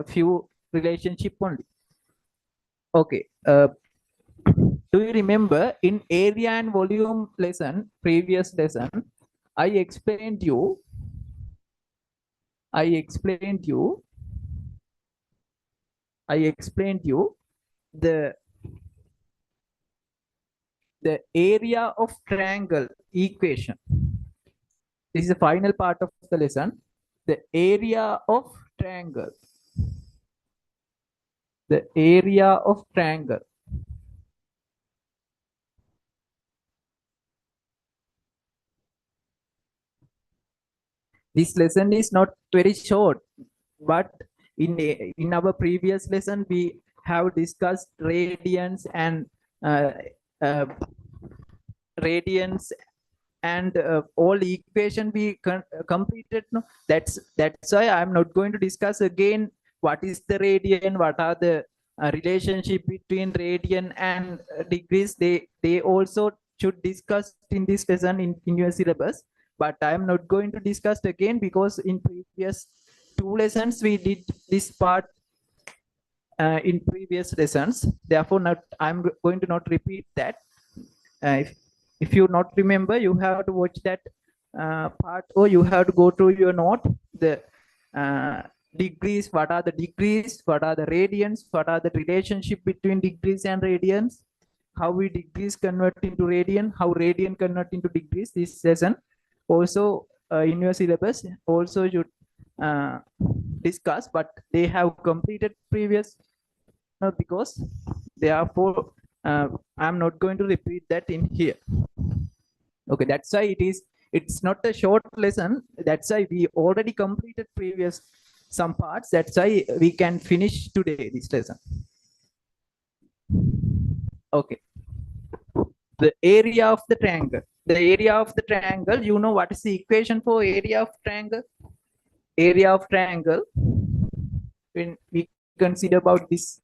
few relationship only. Okay. Do you remember in area and volume lesson, previous lesson, I explained you the area of triangle equation. This is the final part of the lesson. The area of triangle. The area of triangle. This lesson is not very short, but in our previous lesson we have discussed radians and uh, uh, radians and all equation we completed. No, that's why I'm not going to discuss again what is the radian, what are the relationship between radian and degrees. They also should discuss in this lesson in your syllabus, but I'm not going to discuss again because in previous two lessons we did this part in previous lessons. Therefore, I'm going to not repeat that. If you not remember, you have to watch that part, or you have to go through your note, the degrees, what are the degrees, what are the radians, what are the relationship between degrees and radians, how we degrees convert into radian, how radian convert into degrees. This lesson also in your syllabus also should discuss, but they have completed previous, because therefore I'm not going to repeat that in here. Okay, that's why it's not a short lesson. That's why we already completed previous some parts. That's why we can finish today this lesson. Okay. The area of the triangle. The area of the triangle, you know what is the equation for area of triangle? Area of triangle, when we consider about this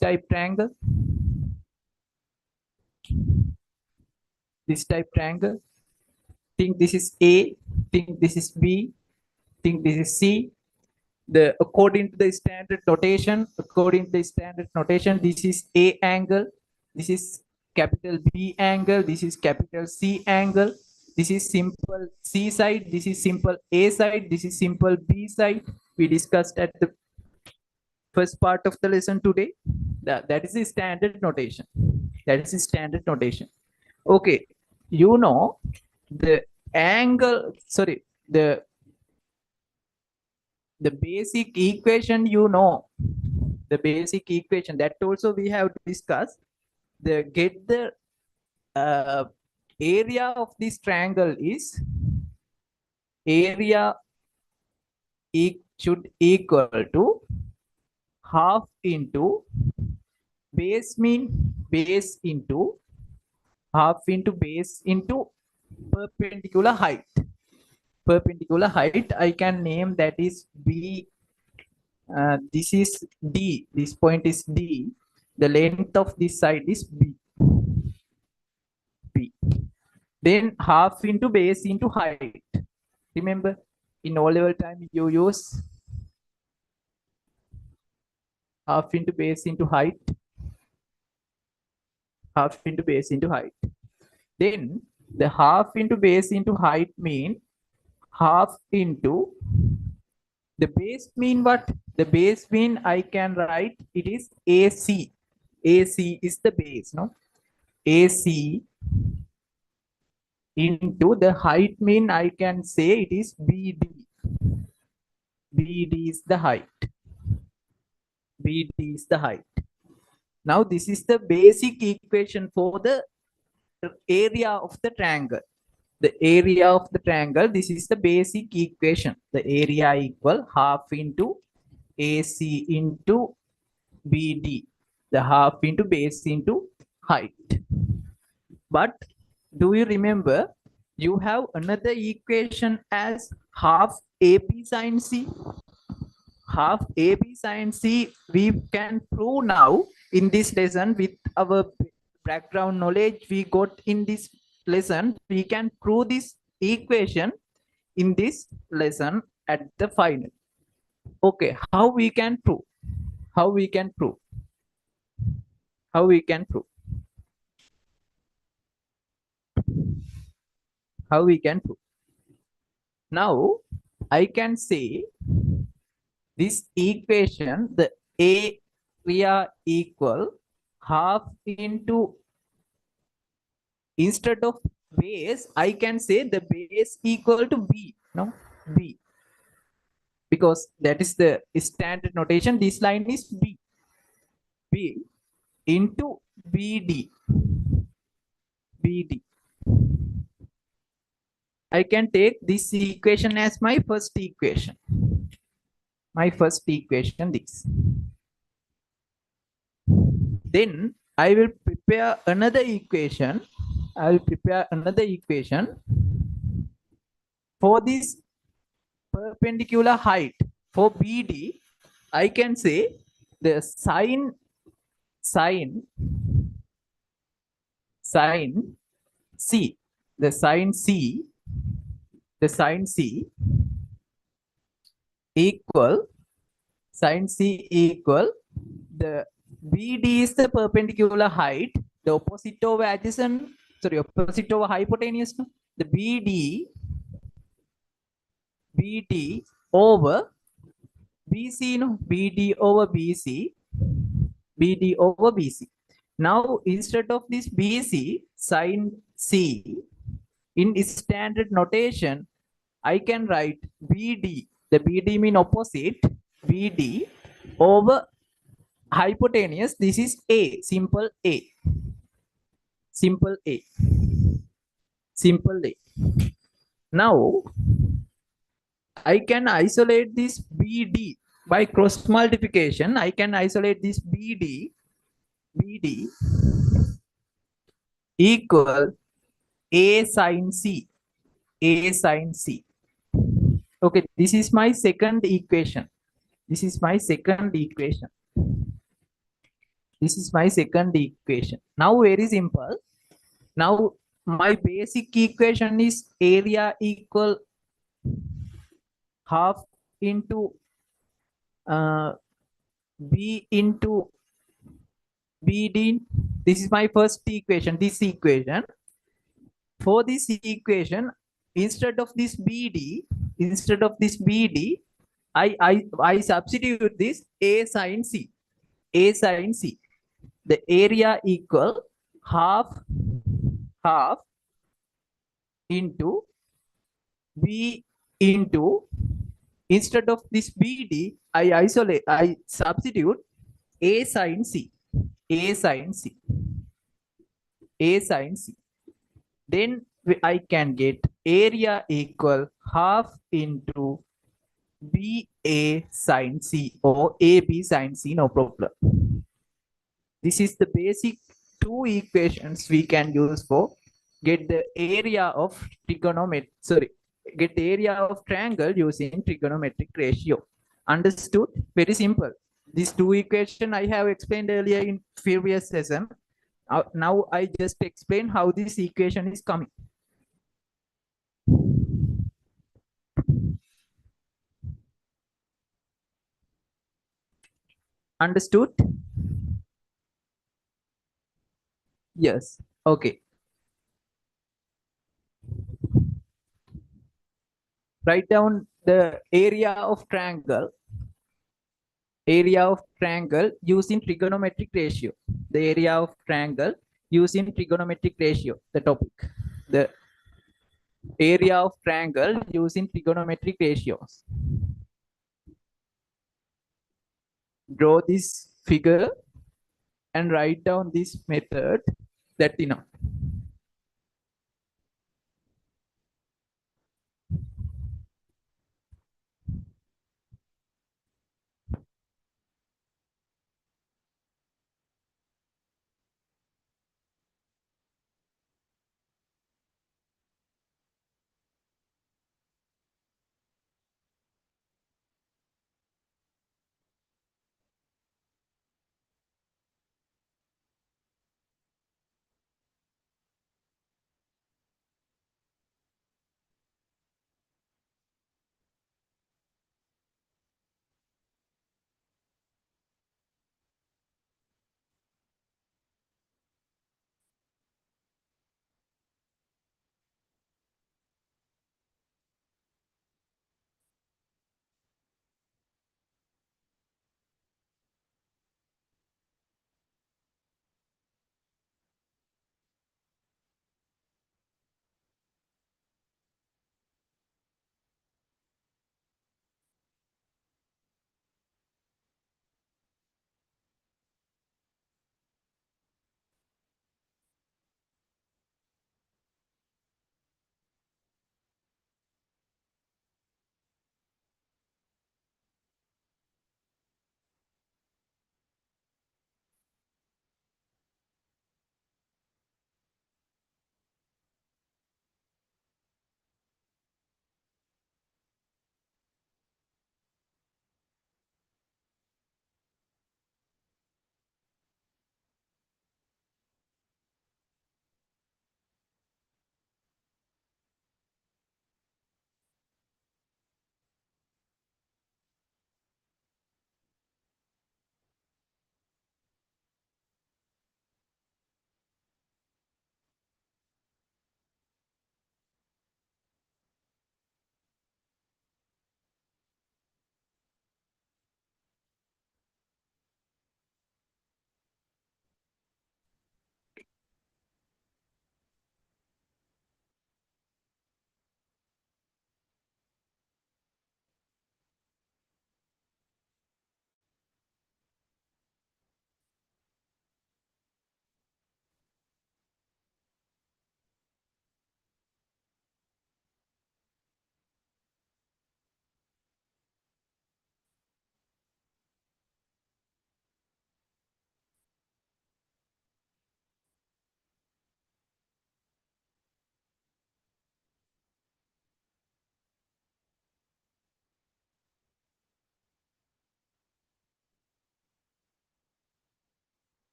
type triangle, this type triangle, think this is A, think this is B, think this is C. According to the standard notation, this is A angle, this is capital B angle, this is capital C angle, this is simple C side, this is simple A side, this is simple B side. We discussed at the first part of the lesson today. That is the standard notation. That is the standard notation. Okay, you know the angle, sorry, the basic equation, you know, the basic equation that also we have discussed. Get the area of this triangle is area should equal to half into base mean base into half into base into perpendicular height. Perpendicular height, I can name that is B. This is D. This point is D. The length of this side is B. B. Then half into base into height. Remember, in O-level time you use half into base into height. Half into base into height. Then the half into base into height mean half into the base mean what? The base mean I can write it is AC. AC is the base, no? AC into the height mean I can say it is BD. BD is the height. BD is the height. Now this is the basic equation for the area of the triangle. The area of the triangle, this is the basic equation. The area equal half into AC into BD. The half into base into height. But do you remember you have another equation as half AP sine C? Half AP sine C we can prove now in this lesson with our background knowledge we got in this lesson. We can prove this equation in this lesson at the final. Okay, how we can prove? How we can prove? How we can prove? How we can prove? Now, I can say this equation, the area equal half into, instead of base, I can say the base equal to B. No, B. Because that is the standard notation. This line is B. B into BD. BD. I can take this equation as my first equation. My first equation, this. Then I will prepare another equation. I will prepare another equation for this perpendicular height. For BD, I can say the sine C, the sine C, the sine C equal, sine C equal, the BD is the perpendicular height, the opposite over adjacent, sorry, opposite over hypotenuse, no? The BD over BC, no? BD over BC, BD over BC. Now, instead of this BC, sine C, in standard notation, I can write BD. The BD mean opposite. BD over hypotenuse. This is A. Simple A. Simple A. Simple A. Now, I can isolate this BD by cross multiplication. I can isolate this BD equal A sine C. A sine C. Okay, this is my second equation. This is my second equation. This is my second equation. Now, very simple. Now, my basic equation is area equal half into B into BD. This is my first equation. This equation. For this equation, instead of this BD, I substitute this A sine C. A sine C. The area equal half into B into, instead of this BD, I substitute A sine C. A sine C. A sine C. Then I can get area equal half into BA sine C or AB sine C, no problem. This is the basic two equations we can use for get the area of get the area of triangle using trigonometric ratio. Understood? Very simple. These two equations I have explained earlier in previous session. Now I just explain how this equation is coming. Understood? Yes. Okay. Write down the area of triangle using trigonometric ratio. The area of triangle using trigonometric ratio, the topic. The area of triangle using trigonometric ratios. Draw this figure and write down this method that you know.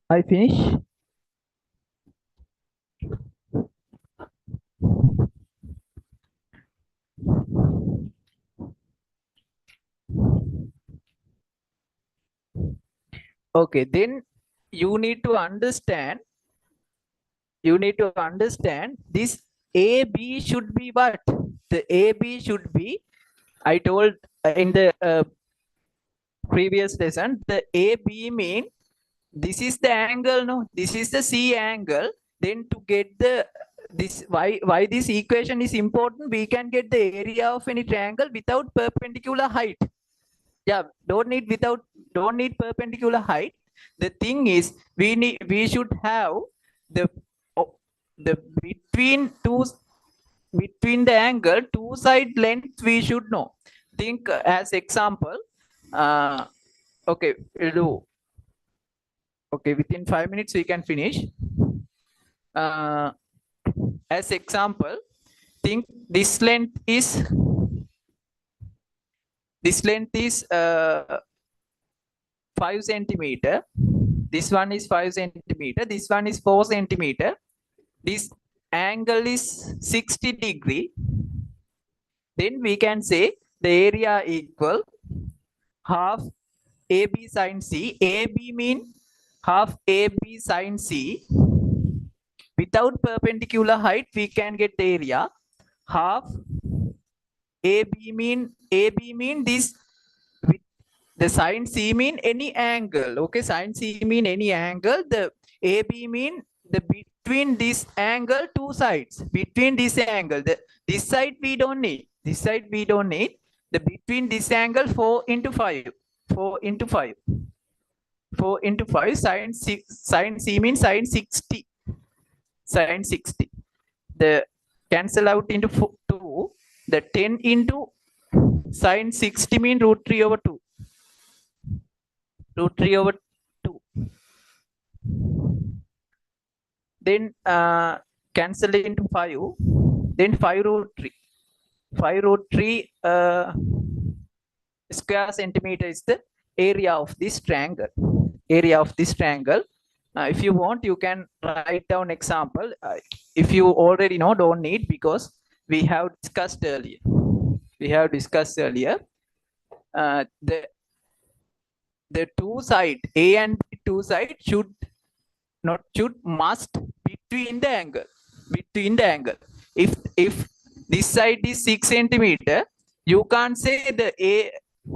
I finish. Okay, then you need to understand. You need to understand this AB should be what? The AB should be. I told in the previous lesson. The AB mean this is the angle. No, this is the C angle. Then to get the this why this equation is important, we can get the area of any triangle without perpendicular height. Yeah, don't need perpendicular height. The thing is we should have the the between the angle two side length we should know. Think as example. Okay, we'll do. Okay, within 5 minutes we can finish. As example, think this length is 5 centimeter. This one is 5 centimeter. This one is 4 centimeter. This angle is 60 degree. Then we can say the area equal half AB sine C. AB mean half AB sine C. Without perpendicular height, we can get the area half AB mean this. The sine C mean any angle. Okay, sine C mean any angle. The AB mean the between this angle two sides. Between this angle, this side we don't need. This side we don't need. The between this angle 4 into 5. 4 into 5. 4 into 5 sine C means sine 60. Sine 60. The cancel out into 2. The 10 into sine 60 mean root 3 over 2. Root 3 over 2. Then cancel into 5. Then 5 root 3. 5 root 3 square centimeter is the area of this triangle. Area of this triangle. If you want, you can write down example. If you already know, don't need, because we have discussed earlier. We have discussed earlier. The two side A and B, two side must between the angle. If this side is 6 centimeter, you can't say the A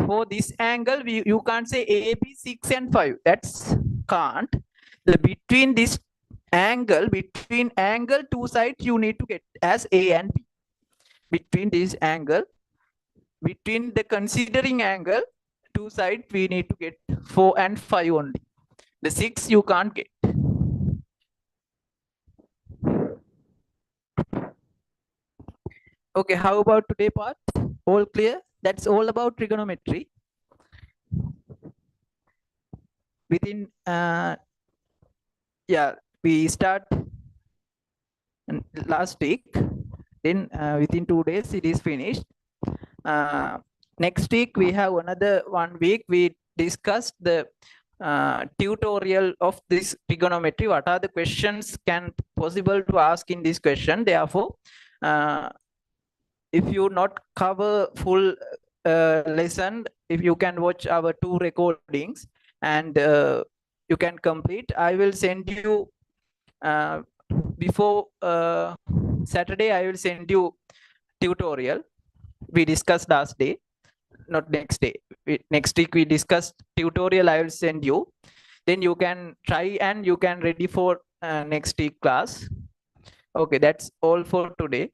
for this angle. You can't say AB 6 and 5. That's can't. The between this angle, between angle two sides, you need to get as A and B. Between this angle, between the considering angle two sides, we need to get 4 and 5 only. The 6 you can't get. Okay, how about today part? All clear? That's all about trigonometry. Within yeah, we start last week. Then within 2 days it is finished. Next week we have another 1 week. We discussed the tutorial of this trigonometry. What are the questions can possible to ask in this question? Therefore, if you not cover full lesson, if you can watch our 2 recordings and you can complete. I will send you before Saturday. I will send you tutorial. We discussed last day, not next day. Next week we discussed tutorial. I will send you. Then you can try and you can ready for next week class. Okay, that's all for today.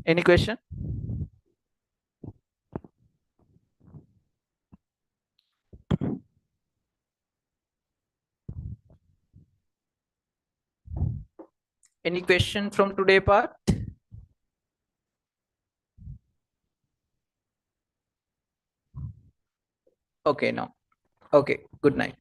Any question? Any question from today part? Okay, no. Okay, good night.